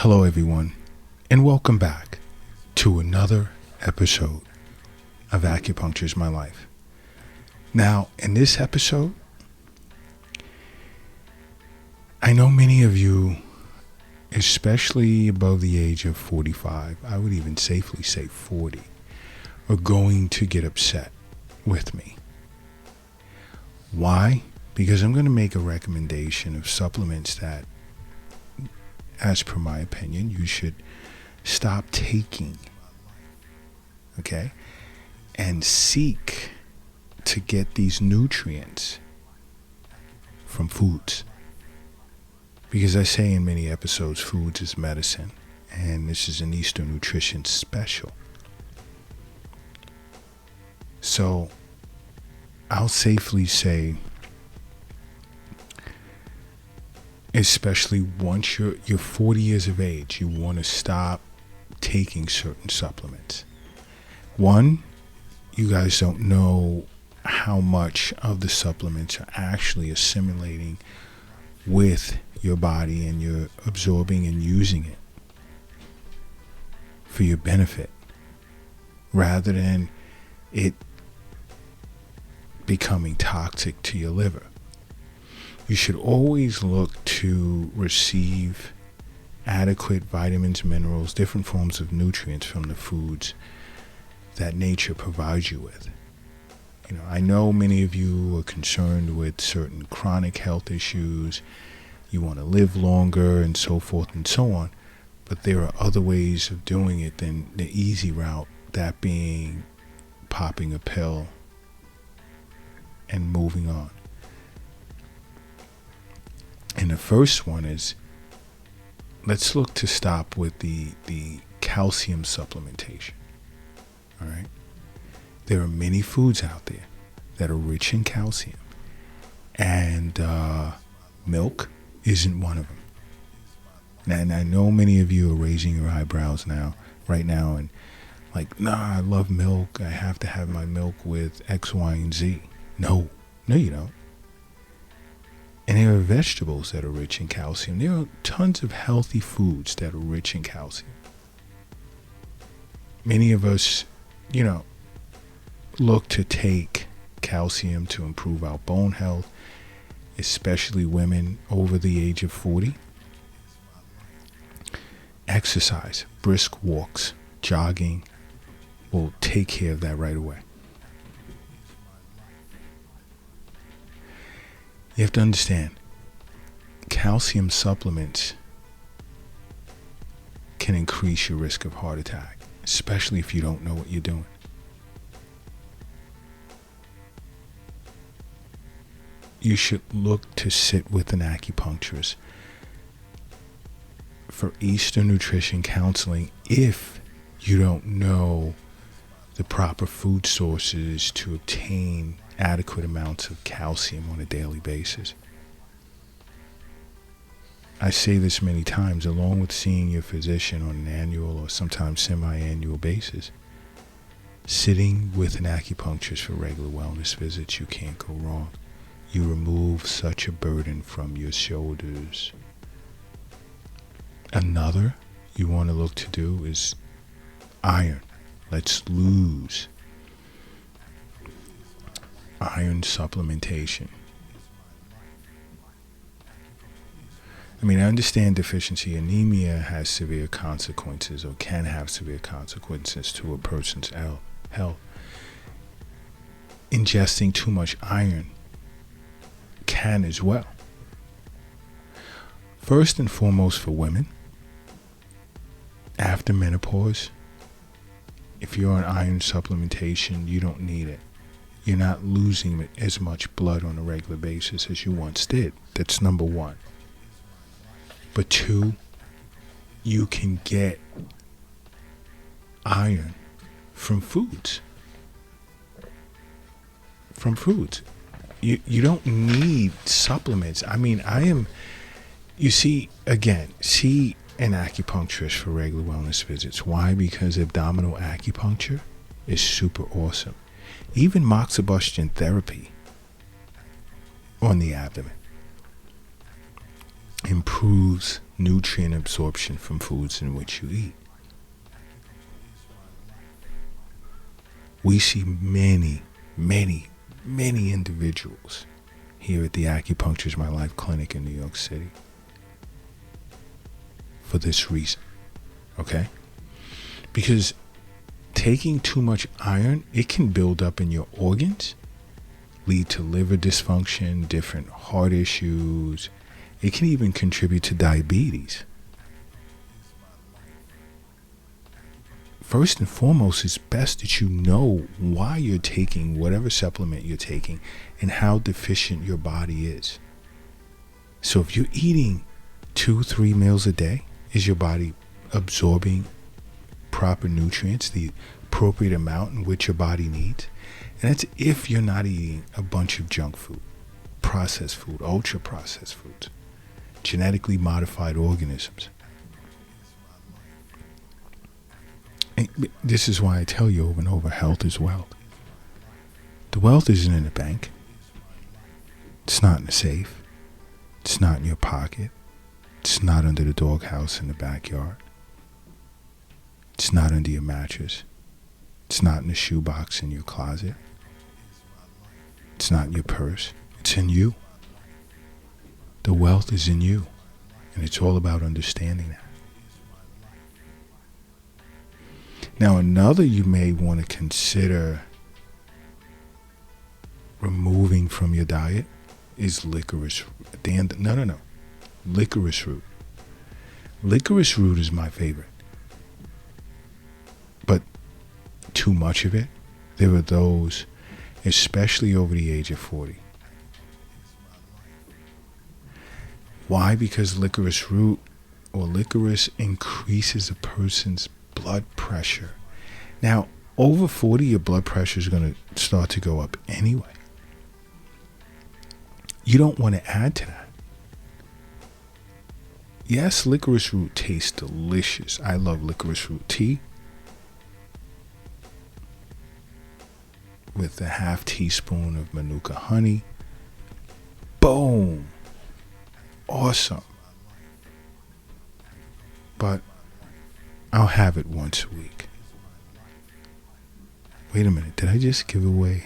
Hello, everyone, and welcome back to another episode of Acupuncture is My Life. Now, in this episode, I know many of you, especially above the age of 45, I would even safely say 40, are going to get upset with me. Why? Because I'm going to make a recommendation of supplements that, as per my opinion, you should stop taking, okay? And seek to get these nutrients from foods. Because I say in many episodes, foods is medicine, and this is an Eastern Nutrition special. So, I'll safely say, especially once you're 40 years of age, you want to stop taking certain supplements. One, you guys don't know how much of the supplements are actually assimilating with your body, and you're absorbing and using it for your benefit rather than it becoming toxic to your liver. You should always look to receive adequate vitamins, minerals, different forms of nutrients from the foods that nature provides you with. You know, I know many of you are concerned with certain chronic health issues. You want to live longer and so forth and so on. But there are other ways of doing it than the easy route, that being popping a pill and moving on. And the first one is, let's look to stop with the calcium supplementation. All right? There are many foods out there that are rich in calcium, and milk isn't one of them. And I know many of you are raising your eyebrows right now, and like, nah, I love milk. I have to have my milk with X, Y, and Z. No, you don't. And there are vegetables that are rich in calcium. There are tons of healthy foods that are rich in calcium. Many of us, look to take calcium to improve our bone health, especially women over the age of 40. Exercise, brisk walks, jogging will take care of that right away. You have to understand, calcium supplements can increase your risk of heart attack, especially if you don't know what you're doing. You should look to sit with an acupuncturist for Eastern nutrition counseling if you don't know the proper food sources to obtain adequate amounts of calcium on a daily basis. I say this many times, along with seeing your physician on an annual or sometimes semi-annual basis. Sitting with an acupuncturist for regular wellness visits, you can't go wrong. You remove such a burden from your shoulders. Another you want to look to do is iron. Let's lose iron supplementation. I mean, I understand deficiency anemia has severe consequences, or can have severe consequences to a person's health. Ingesting too much iron can as well. First and foremost for women, after menopause, if you're on iron supplementation, you don't need it. You're not losing as much blood on a regular basis as you once did. That's number one. But two, you can get iron from foods. You don't need supplements. I mean, see an acupuncturist for regular wellness visits. Why? Because abdominal acupuncture is super awesome. Even moxibustion therapy on the abdomen improves nutrient absorption from foods in which you eat. We see many, many, many individuals here at the Acupuncture is My Life clinic in New York City for this reason, okay? Because taking too much iron, it can build up in your organs, lead to liver dysfunction, different heart issues. It can even contribute to diabetes. First and foremost, it's best that you know why you're taking whatever supplement you're taking and how deficient your body is. So if you're eating 2-3 meals a day, is your body absorbing proper nutrients, the appropriate amount in which your body needs? And that's if you're not eating a bunch of junk food, processed food, ultra processed foods, genetically modified organisms. And this is why I tell you over and over, health is wealth. The wealth isn't in the bank. It's not in the safe. It's not in your pocket. It's not under the doghouse in the backyard. It's not under your mattress. It's not in the shoebox in your closet. It's not in your purse. It's in you. The wealth is in you. And it's all about understanding that. Now, another you may want to consider removing from your diet is licorice. No. Licorice root. Licorice root is my favorite. But too much of it, there are those, especially over the age of 40. Why? Because licorice root or licorice increases a person's blood pressure. Now, over 40, your blood pressure is going to start to go up anyway. You don't want to add to that. Yes, licorice root tastes delicious. I love licorice root tea with a half teaspoon of Manuka honey. Boom. Awesome. But I'll have it once a week. Wait a minute, did I just give away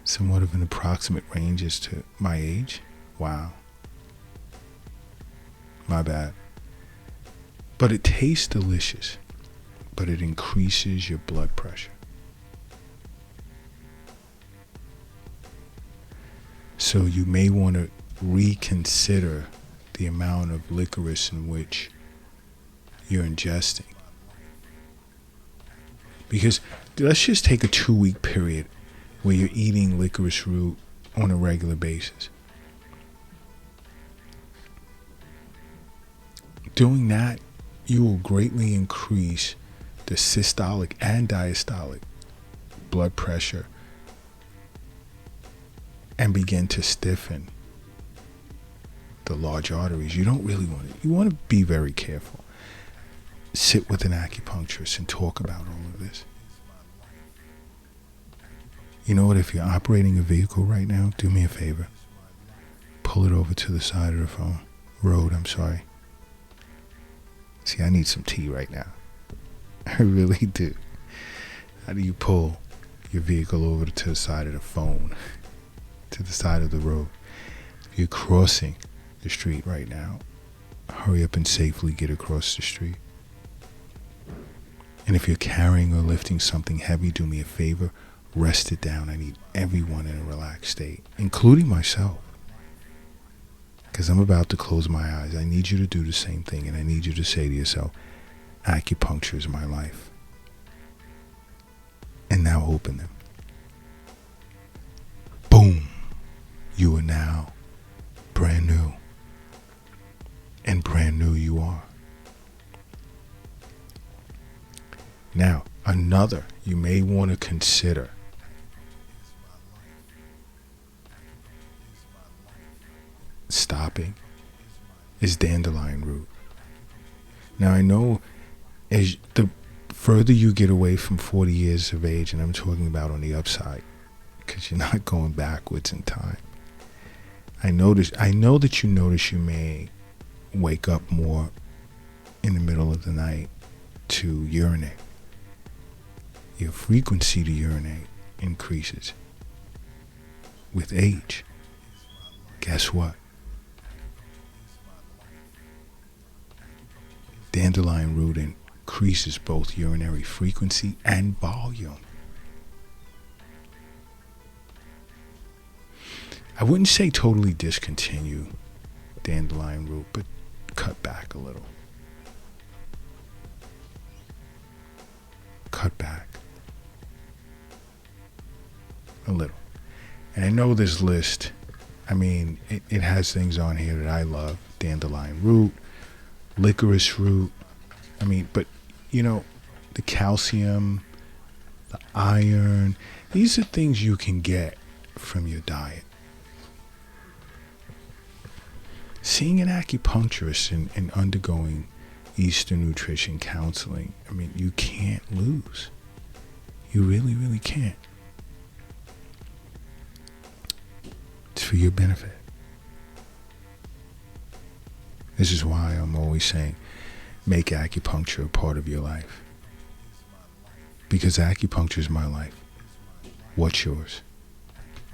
somewhat of an approximate range as to my age? Wow. My bad. But it tastes delicious, but it increases your blood pressure. So you may want to reconsider the amount of licorice in which you're ingesting. Because let's just take a 2-week period where you're eating licorice root on a regular basis. Doing that, you will greatly increase the systolic and diastolic blood pressure and begin to stiffen the large arteries. You don't really want it. You want to be very careful. Sit with an acupuncturist and talk about all of this. You know what? If you're operating a vehicle right now, do me a favor. Pull it over to the side of the road. See, I need some tea right now. I really do. How do you pull your vehicle over to the side of the phone, to the side of the road? If you're crossing the street right now, hurry up and safely get across the street. And if you're carrying or lifting something heavy, do me a favor, rest it down. I need everyone in a relaxed state, including myself. Because I'm about to close my eyes. I need you to do the same thing, and I need you to say to yourself, acupuncture is my life. And now open them. Boom. You are now brand new. And brand new you are. Now, another you may want to consider stopping is dandelion root. Now, I know as the further you get away from 40 years of age, and I'm talking about on the upside, because you're not going backwards in time, I know that you notice you may wake up more in the middle of the night to urinate. Your frequency to urinate increases with age. Guess what? Dandelion root increases both urinary frequency and volume. I wouldn't say totally discontinue dandelion root, but cut back a little. Cut back a little. And I know this list, I mean, it has things on here that I love. Dandelion root, licorice root. I mean, but, you know, the calcium, the iron, these are things you can get from your diet. Seeing an acupuncturist and undergoing Eastern nutrition counseling, I mean, you can't lose. You really, really can't. It's for your benefit. This is why I'm always saying, make acupuncture a part of your life. Because acupuncture is my life. What's yours?